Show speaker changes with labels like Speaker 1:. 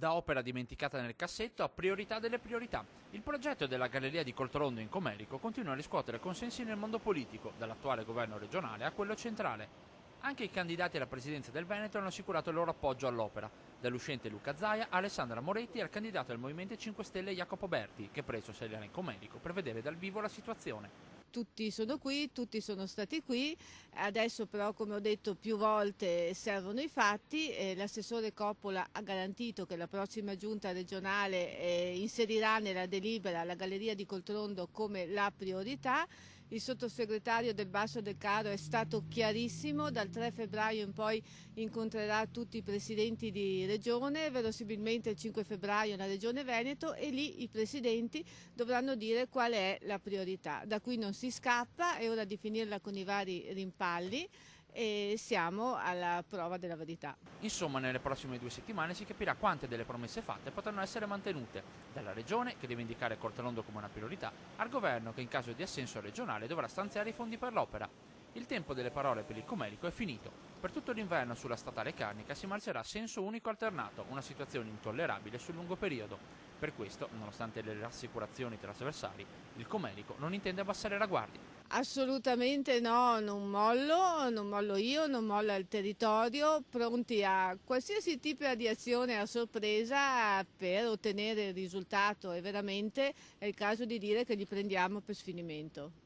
Speaker 1: Da opera dimenticata nel cassetto a priorità delle priorità. Il progetto della Galleria di Coltorondo in Comerico continua a riscuotere consensi nel mondo politico, dall'attuale governo regionale a quello centrale. Anche i candidati alla presidenza del Veneto hanno assicurato il loro appoggio all'opera, dall'uscente Luca Zaia a Alessandra Moretti al candidato del Movimento 5 Stelle Jacopo Berti, che preso salirà in Comerico per vedere dal vivo la situazione.
Speaker 2: Tutti sono qui, tutti sono stati qui, adesso però come ho detto più volte servono i fatti, l'assessore Coppola ha garantito che la prossima giunta regionale inserirà nella delibera la Galleria di Coltorondo come la priorità. Il sottosegretario Del Basso Del Caro è stato chiarissimo, dal 3 febbraio in poi incontrerà tutti i presidenti di regione, verosimilmente il 5 febbraio nella regione Veneto, e lì i presidenti dovranno dire qual è la priorità. Da qui non si scappa, è ora di finirla con i vari rimpalli e siamo alla prova della verità.
Speaker 1: Insomma, nelle prossime 2 settimane si capirà quante delle promesse fatte potranno essere mantenute, dalla Regione, che deve indicare Coltorondo come una priorità, al Governo, che in caso di assenso regionale dovrà stanziare i fondi per l'opera. Il tempo delle parole per il Comerico è finito. Per tutto l'inverno sulla statale Carnica si marcerà a senso unico alternato, una situazione intollerabile sul lungo periodo. Per questo, nonostante le rassicurazioni trasversali, il Comerico non intende abbassare la guardia.
Speaker 2: Assolutamente no, non mollo io, non molla il territorio, pronti a qualsiasi tipo di azione a sorpresa per ottenere il risultato, e veramente è il caso di dire che li prendiamo per sfinimento.